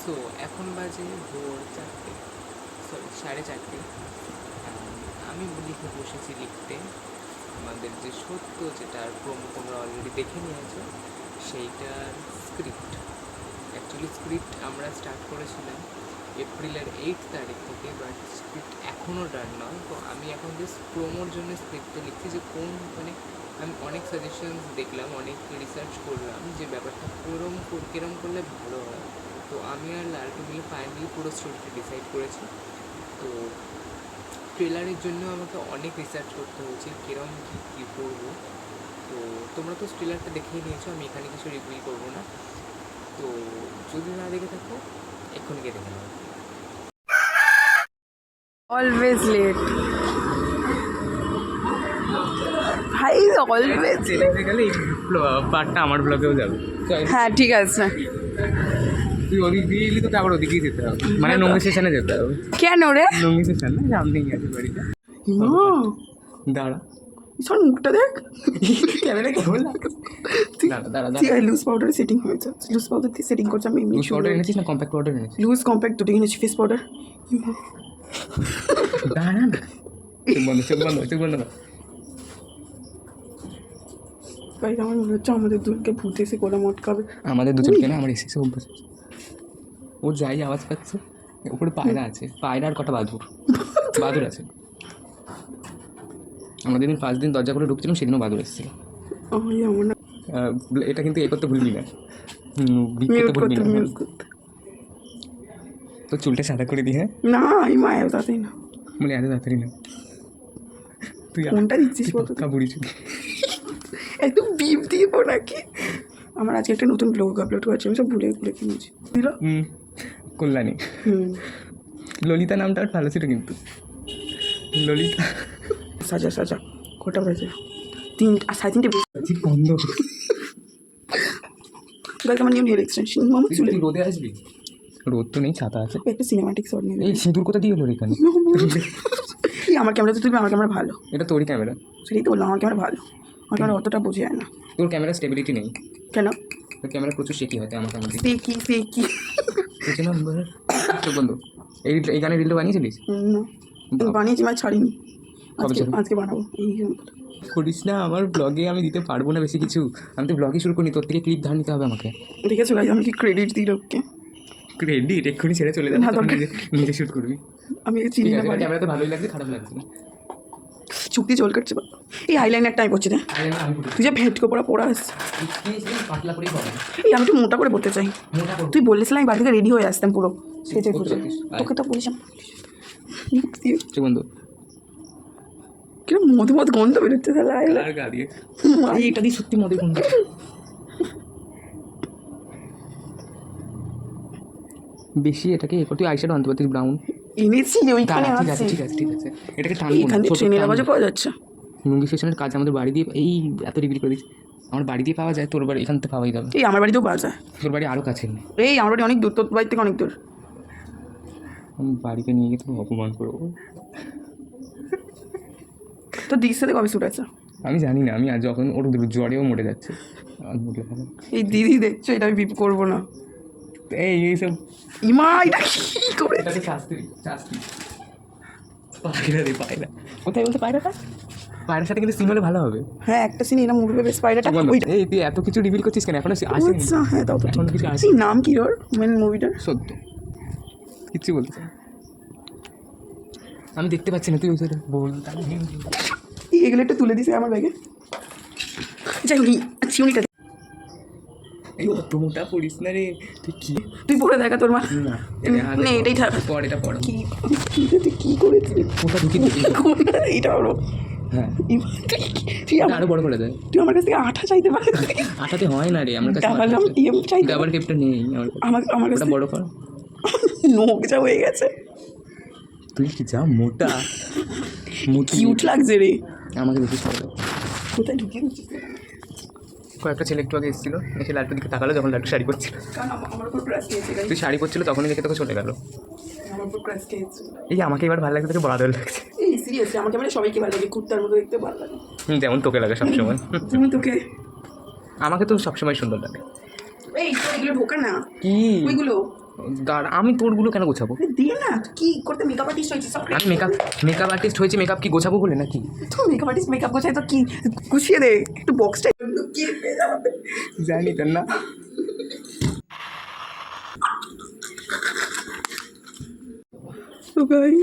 So এখন বাজে ভোর 4টে, সরি 4:30। আমি লিখতে আমাদের যে সত্য, যেটার প্রোমো তোমরা অলরেডি দেখে নিয়েছো, সেইটার স্ক্রিপ্ট। অ্যাকচুয়ালি স্ক্রিপ্ট আমরা স্টার্ট করেছিলাম এপ্রিলের 8 তারিখ থেকে, বাট স্ক্রিপ্ট এখনও ডান নয়। তো আমি এখন জাস্ট প্রোমোর জন্য স্ক্রিপ্টটা লিখছি, যে কোন আমি অনেক সাজেশনস দেখলাম, অনেক রিসার্চ করলাম যে ব্যাপারটা কিরম করলে ভালো হয়। তো আমি আর লালটু মিলে ফাইনালি পুরো স্টোরিটা ডিসাইড করেছি। তো ট্রেলারের জন্য আমাকে অনেক রিসার্চ করতে হয়েছে, কিরম কী করবো। তো তোমরা তো ট্রেলারটা দেখেই নিয়েছো, আমি এখানে কিছু রিভিল করবো না। তো যদি না দেখে থাকো, এক্ষুনি গিয়ে দেখে নেবো। অলওয়েজ লেট ভাই, অলওয়েজ গেলে এই পার্টটা আমার ব্লগেও যাবে। হ্যাঁ ঠিক আছে। তুই ওদিক দিয়ে এলি, তো আবার ওদিকেই যেতে হবে, মানে নঙ্গি স্টেশনে যেতে হবে। কেন রে? নঙ্গি স্টেশন না, সামনেই আছে বাড়িটা। দাঁড়া, শোন মুখটা দেখ, ক্যামেরা কেমন লাগে। দাঁড়া লুজ পাউডার সেটিং হয়েছে, লুজ পাউডার দিয়ে সেটিং করছে। আমি লুজ পাউডার এনেছিস না কম্প্যাক্ট পাউডার এনেছিস? লুজ কম্প্যাক্ট দুটো কিনেছি, ফেস পাউডার। দাঁড়া না, চোখ বন্ধ কর। ভাই আমার মনে হচ্ছে আমাদের দুজনকে ভূত এসে কোলা মটকাবে। আমাদের দুজনকে না, আমার এসে অভ্যাস আছে। ও যাই আওয়াজ পাচ্ছে, উপরে পায়রা আছে, পায়রা আর কটা বাদুর আছে। আমরা যেদিন ফার্স্ট দিন দরজা করে ঢুকছিলাম, সেদিনও বাদুর এসেছিল। আমার না, এটা কিন্তু এ করতে ভুলবি না, তো চুলটা সাদা করে দিই। হ্যাঁ না এই মায়ের তাতেই না, মানে এত তাড়াতাড়ি না। তুই কোনটা দিচ্ছিস বলতো? বুড়ি চুল একদম বিপ দিয়ে নাকি? আমার আজকে একটা নতুন ব্লগ আপলোড করেছি, আমি সব ভুলে কিনেছি দিল। কল্যাণী, ললিতা নামটা ভালো ছিল কিন্তু, ললিতা। সাজা কটা বাজে? 3:30 বন্ধ। গাইস আমার নিউ হেয়ার এক্সটেনশন মামা চুলে। রোদে আসবি? রোদ তো নেই, ছাতা আছে। একটা সিনেমাটিক শট নিয়ে এই সিঁদুর কোথা দিয়ে হলো এখানে? এই আমার ক্যামেরা তো তুলবি, আমার ক্যামেরা ভালো। এটা তোরই ক্যামেরা। সেটাই তো বললাম, আমার ক্যামেরা ভালো, আমার ক্যামেরা অতটা বোঝে যায় না। তোর ক্যামেরা স্টেবিলিটি নেই। কেন? তোর ক্যামেরা প্রচুর শেকি হতে আমার ক্যামেরা। ফেকি চোখ বন্ধ। এই গানের রিলটা বানিয়েছিলিস? না বানিয়েছি, মানে ছাড়িনি। আজকে বানাবো। এই করিস না, আমার ব্লগে আমি দিতে পারবো না বেশি কিছু। আমি তো ব্লগই শুরু করিনি, তোর থেকে ক্লিপ ধার নিতে হবে আমাকে। ঠিক আছে গাইস, আমি কি ক্রেডিট দিই লোককে? ক্রেডিট এক্ষুনি ছেড়ে চলে যাবে, নিজে শুট করবি। আমি চিনি না, ক্যামেরা তো ভালোই লাগছে, খারাপ লাগছে না। চুক্তি জল কাটছে। এই আইলাইনারটা আমি করছি না, তুই যে ভেটকে পড়া আসছে। পাতলা করেই হবে। এই আমি একটু মোটা করে পড়তে চাই। তুই বলেছিলাম আমি বাড়ি থেকে রেডি হয়ে আসতাম পুরো সেজে গুজে, তোকে তো বলেছিলাম। চোখ বন্ধ। কিরকম মধু গন্ধ বেরোচ্ছে তাহলে আর গা দিয়ে এটা দিয়ে সত্যি মধু গন্ধ। বেশি এটাকে তুই আইশ্যাডো আনতে পারতিস, ব্রাউন এনেছি ওইখানে আছে। ঠিক আছে এটাকে টানবো না। এখানে ট্রেনের আওয়াজও পাওয়া যাচ্ছে। নুঙ্গি স্টেশনের কাজ আমাদের বাড়ি দিয়ে, এই এত রিভিল করে দিচ্ছি, আমার বাড়ি দিয়ে পাওয়া যায়, তোর বাড়ি এখান থেকে পাওয়াই যাবে। এই আমার বাড়িতেও পাওয়া যায়। তোর বাড়ি আরও কাছে। এই আমার বাড়ি অনেক দূর, তোর বাড়ি থেকে অনেক দূর। আমি বাড়িতে নিয়ে গিয়ে তোকে অপমান করবো। তো দিদির সাথে কবে শুট আছে? আমি জানি না, আমি আজ যখন ওর জ্বরেও মরে যাচ্ছে। এই দিদি দেখছো, এটা আমি বিপ করবো না। এইসব ইমা এটা কি করে? পায়রা কোথায় বলতে? পায়রাটা, পায়রার সাথে কিন্তু সিন হলে ভালো হবে। হ্যাঁ একটা সিন এরকম উঠবে বেশ, পায়রাটা। এই তুই এত কিছু রিভিল করছিস কেন? এখনো আসেনি। হ্যাঁ তাও তো এখন কিছু আসে। নাম কি ওর মানে মুভিটার? সত্য কিচ্ছু বলতে চাই, আমি দেখতে পাচ্ছি না, তুই ওই সাইডে বল। এগুলো একটু তুলে দিস আমার ব্যাগে। যাই উনি আচ্ছা উনিটা এই অত মোটা পড়িস না রে তুই। কি তুই পরে দেখা তোর মা না এটাই থাক। পর এটা পড়। কি তুই কি করেছিস? ওটা ঢুকি এইটা হলো। হ্যাঁ তুই আরো বড় করে দেয়। তুই আমার কাছ থেকে আঠা চাইতে পারিস? আঠাতে হয় না রে আমার কাছে, ডাবল টেপটা নেই আমার কাছে। বড় কর, নোক যা হয়ে গেছে। তুই কি যা মোটা, কিউট লাগছে রে। আমাকে দেখিস কোথায় ঢুকিয়ে দিচ্ছিস? কয়েকটা ছেলে একটু আগে এসেছিলো, এসে লাড্ডুর দিকে তাকালো যখন লাড্ডু শাড়ি পরছিল। তুই শাড়ি পরছিল তখনই দেখে তোকে চলে গেল। এই আমাকে এবার ভালো লাগছে, তোকে বড় লাগছে। এই সিরিয়াসলি আমাকে মানে সবাইকে ভালো লাগে, কুর্তার মতো দেখতে ভালো লাগে। যেমন তোকে লাগে সবসময়। তুমি তোকে, আমাকে তো সবসময় সুন্দর লাগে। এই এগুলো ঢোকা না কি ওইগুলো দাঁড়া, আমি তোরগুলো কেন গোছাবো? দিয়ে না, তুই কি করতে মেকআপ আর্টিস্ট হয়েছিস সব? আমি মেকআপ আর্টিস্ট হয়েছি, মেকআপ কি গোছাবো বলে নাকি? তো মেকআপ আর্টিস্ট মেকআপ গোছায় তো কি গুছিয়ে দে একটু বক্সটা কি পেয়ে যাবে। জানি তো না। তো ভাই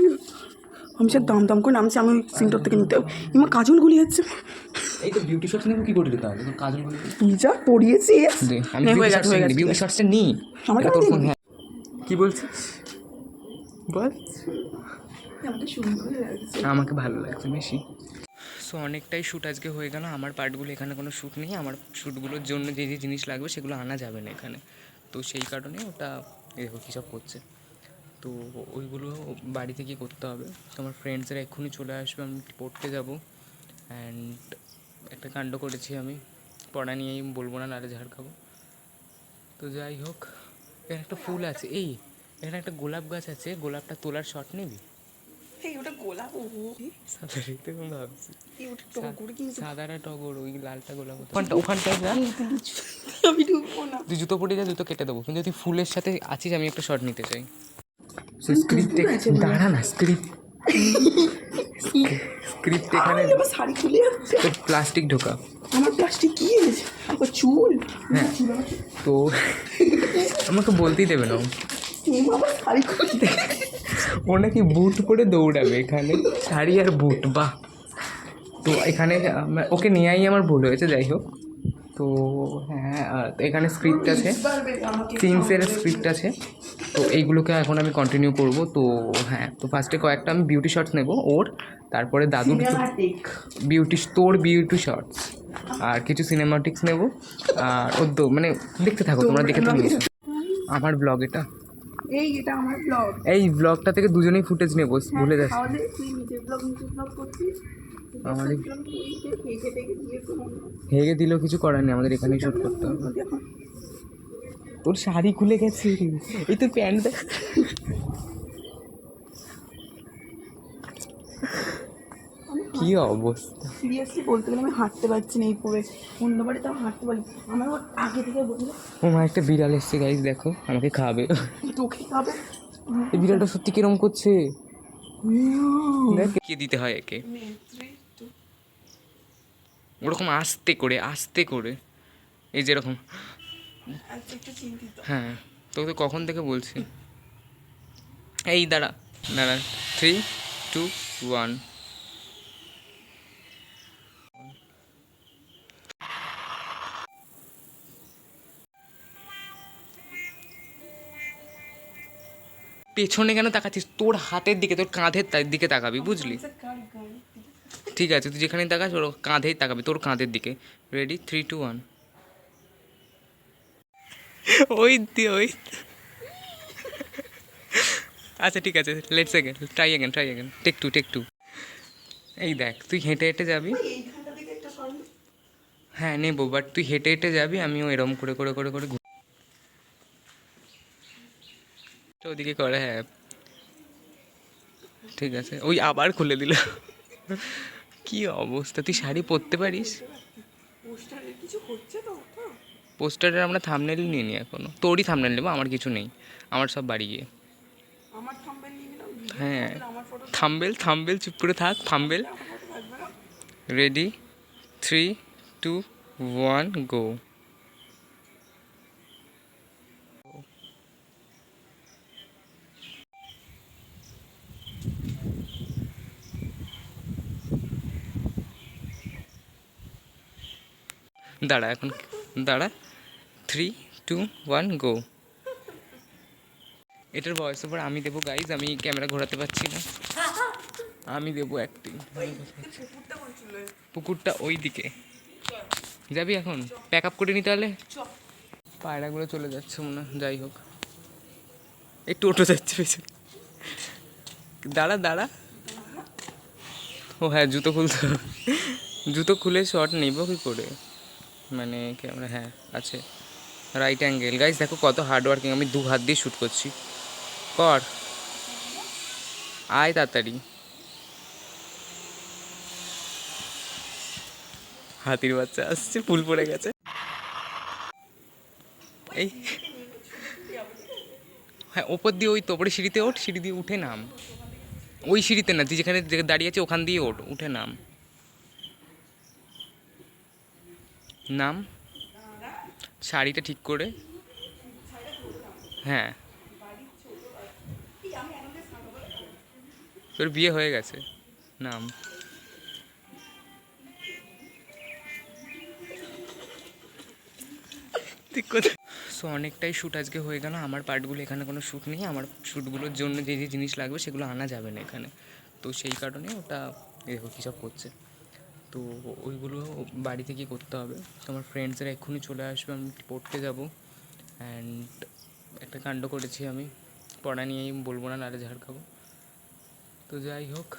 আমি সে দাম দাম করে নামছি, আমি ওই সিনটার থেকে নিতে হবে। এমা কাজল গুলি যাচ্ছে। এই তো বিউটি শর্টস নেবো কি করে দিতে হবে? কাজলগুলো তুই যা পড়িয়েছিস। আমি হয়ে বিউটি গেছে, হয়ে গেছে। বিউটি শর্টসটা নিই। আমাকে তোর দিবি? ফোন, হ্যাঁ। কি বলছিস বল। আমাকে সুন্দর লাগছে। আমাকে ভালো লাগছে বেশি। সো অনেকটাই শ্যুট আজকে হয়ে গেল। আমার পার্টগুলো এখানে কোনো শ্যুট নেই, আমার শ্যুটগুলোর জন্য যে যে জিনিস লাগবে সেগুলো আনা যাবে না এখানে, তো সেই কারণে ওটা দেখো কী সব করছে, তো ওইগুলো বাড়িতে গিয়ে করতে হবে। তো আমার ফ্রেন্ডসরা এক্ষুনি চলে আসবে, আমি পড়তে যাব। অ্যান্ড একটা কাণ্ড করেছি আমি, পড়া নিয়েই বলবো না, নাহলে ঝাড় খাবো। তো যাই হোক, এখানে একটা ফুল আছে, এখানে একটা গোলাপ গাছ আছে, গোলাপটা তোলার শট নিবি? এই ওটা গোলাপ। ও সাদারিতে আমি ভাবছি এই ওটা টগর কিন্তু। সাদাটা টগর, ওই লালটা গোলাপ। ওখানটায় যা, আমি ঢুকবো না। তুই জুতো পরে যা, জুতো কেটে দেবো, কিন্তু তুই ফুলের সাথে আছিস, আমি একটা শট নিতে চাই। দাঁড়া না, স্ক্রিপ্ট এখানে আমার শাড়ি খুলে যাচ্ছে। তো প্লাস্টিক ঢোকা। আমার প্লাস্টিক কি এনেছে? ও চুল। হ্যাঁ, তো আমাকে বলতেই দেবে না ও। আমার শাড়ি খুলতে। ও নাকি বুট পরে দৌড়াবে এখানে, শাড়ি আর বুট, বাহ। তো এখানে ওকে নিয়েই আমার ভুল হয়েছে, যাই হোক। তো হ্যাঁ, এখানে স্ক্রিপ্ট আছে, সিনসের স্ক্রিপ্ট আছে, তো এইগুলোকে এখন আমি কন্টিনিউ করব। তো হ্যাঁ, তো ফার্স্টে কয়েকটা আমি বিউটি শর্টস নেব ওর, তারপরে দাদুর বিউটি শর্টস, আর কিছু সিনেমাটিক্স নেব, আর ওর মানে দেখতে থাকো তোমরা, দেখে তো নিয়েছো আমার ব্লগ এটা। এটা আমার ব্লগ। এই ব্লগটা থেকে দুজনেই ফুটেজ নেবো, ভুলে যাচ্ছি। তাহলে তুই নিজের ব্লগ করছিস। আমাদের হেগে দিলেও কিছু করার নেই, আমাদের এখানেই শ্যুট করতে হবে। তোর শাড়ি খুলে গেছে, এই তো প্যান্ট দেখ। কি অবস্থা সিরিয়াসলি বলতে গেলে আমি হাঁটতে পারছি না এই পরে। অন্যবারে তাও হাঁটতে পারি, আমার ওর আগে থেকে বললে ও মা, একটা বিড়াল এসছে গাইস, দেখো আমাকে খাবে। তোকে খাবে। এই বিড়ালটা সত্যি কিরম করছে দেখ, কে দিতে হয় একে ওরকম আস্তে করে, এই যেরকম। হ্যাঁ, তোকে তো কখন থেকে বলছি। এই দাঁড়া 3, 2, 1। পেছনে কেন তাকাচ্ছিস? তোর হাতের দিকে, তোর কাঁধের দিকে তাকাবি, বুঝলি? ঠিক আছে, তুই যেখানে তাকাস ওর কাঁধেই তাকাবি, তোর কাঁধের দিকে। রেডি, 3, 2, 1। ওই আচ্ছা ঠিক আছে, let's again, try again, take two. এই দেখ, তুই হেঁটে হেঁটে যাবি। হ্যাঁ নেবো, বাট তুই হেঁটে হেঁটে যাবি, আমিও এরম করে ওদিকে করে। হ্যাঁ ঠিক আছে, ওই আবার খুলে দিল। কি অবস্থা, তুই শাড়ি পরতে পারিস? পোস্টারের আমরা থাম্বনেল নিয়ে নিই এখনো, তোরই থাম্বনেল নেবো, আমার কিছু নেই, আমার সব বাড়ি গিয়ে। হ্যাঁ, থাম্বেল চুপ করে থাক, থাম্বেল। রেডি, 3, 2, 1, গো। দাঁড়া 3, 2, 1, গো। এটার ভয়েস ওভার আমি দেবো গাইজ, আমি ক্যামেরা ঘোরাতে পারছি না, আমি দেবো অ্যাক্টিং। পুকুরটা ওই দিকে যাবি এখন, প্যাক আপ করে নি তাহলে। পায়রাগুলো চলে যাচ্ছে মনে হয়, যাই হোক। এই টোটো যাচ্ছে পেছনে, দাঁড়া। ও হ্যাঁ, জুতো খুলতে হবে, জুতো খুলে শর্ট নেব কি করে, মানে ক্যামেরা হ্যাঁ আছে, রাইট অ্যাঙ্গেল। গাইজ দেখো কত হার্ড ওয়ার্কিং, আমি 2 হাত দিয়ে শ্যুট করছি। কর, আয় তাড়াতাড়ি। হাতির বাচ্চা আসছে, ফুল পড়ে গেছে। এই হ্যাঁ ওপর দিয়ে ওই তো ওপরে সিঁড়িতে ওঠ, সিঁড়ি দিয়ে উঠে নাম। ওই সিঁড়িতে না, তুই যেখানে দাঁড়িয়ে আছে ওখান দিয়ে ওঠ, উঠে নাম। নাম শাড়িটা ঠিক করে। হ্যাঁ তোর বিয়ে হয়ে গেছে, নাম। ঠিক কথা। সো অনেকটাই শ্যুট আজকে হয়ে গেল। আমার পার্টগুলো এখানে কোনো শ্যুট নেই, আমার শ্যুটগুলোর জন্য যে যে জিনিস লাগবে সেগুলো আনা যাবে না এখানে, তো সেই কারণে ওটা দেখো কী সব করছে। তো ওইগুলো বাড়িতে গিয়ে করতে হবে। তো আমার ফ্রেন্ডসরা এক্ষুনি চলে আসবে, আমি পড়তে যাব। অ্যান্ড একটা কাণ্ড করেছি আমি, পড়া নিয়েই বলবো না, নাহলে ঝাড় খাবো। তো যাই হোক,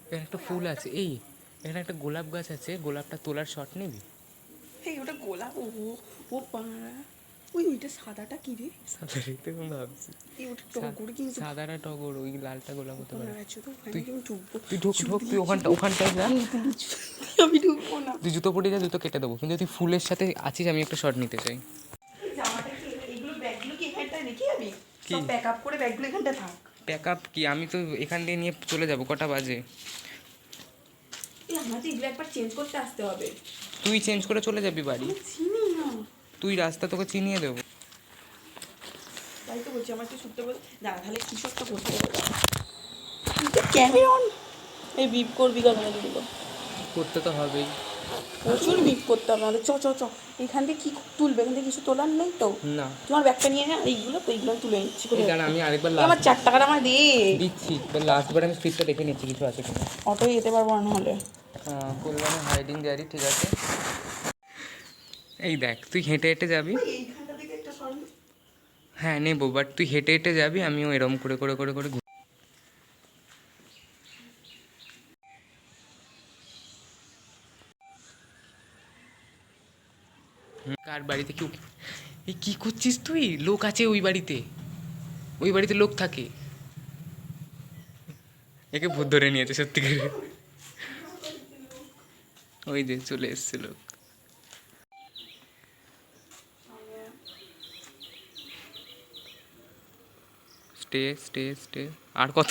এখানে একটা ফুল আছে, এই এখানে একটা গোলাপ গাছ আছে, গোলাপটা তোলার শট নিবি? এই ওটা গোলাপ, ও ও পাড়া, ওই ওইটা সাদাটা কি রে? সাদাটাই তো আমি ভাবছি। এই ওটা টগর কিন্তু সাদাটা টগর, ওই লালটা গোলাপ হতে পারে। আছে তো, ওখানে তুই- আমি ঢুকবো? তুই ঢোক ঢোক, তুই ওখানটায় যা। আমি ঢুকবো না। তুই জুতো পরে যা, জুতো কেটে দেবো, কিন্তু তুই ফুলের সাথে আছিস, আমি একটা শট নিতে চাই। জামাটা কি, এগুলো ব্যাগগুলো কি এখানটায় রেখে যাবি? কি? সব প্যাক আপ করে ব্যাগগুলো এখানটায় থাক। প্যাক আপ কি, আমি তো এখান দিয়ে নিয়ে চলে যাবো, কটা বাজে? এই আমাদের এগুলো একবার চেঞ্জ করতে আসতে হবে। তুই চেঞ্জ করে চলে যাবি বাড়ি, আমি চিনি না, তুই রাস্তা তোকে চিনিয়ে দেবো। তাই তো বলছি আমার একটু ছুটতে বল। দাঁড়া তাহলে কিছু একটা করতে হবে। Camera on. এই বিপ করবি কেন এগুলো? করতে তো হবেই। প্রচুর বিপ করতে হবে আমাদের। চ চ চ, এখান থেকে কি তুলবে? এখান থেকে কিছু তোলার নেই তো? না তোমার ব্যাগটা নিয়ে না, এইগুলো তো এইগুলো আমি তুলে নিচ্ছি। এই দাঁড়া, আমি আরেকবার আমার 4 টাকাটা আমার দে। দিচ্ছি, লাস্টবার আমি স্ক্রিপ্টটা দেখে নিচ্ছি কিছু আছে কিনা। অটোয় যেতে পারবো না হলে। কল্যাণী হাইডিং ডায়েরি, ঠিক আছে। এই দেখ, তুই হেঁটে হেঁটে যাবি। এইখানটা থেকে একটা সর। হ্যাঁ নেবো, বাট তুই হেঁটে হেঁটে যাবি, আমিও এরম করে করে করে করে কার বাড়িতে কেউ, এই কী করছিস তুই? লোক আছে ওই বাড়িতে, ওই বাড়িতে লোক থাকে। একে ভূত ধরে নিয়েছে সত্যি করে, ওই যে চলে এসছে লোক। স্টে স্টে স্টে, আর কত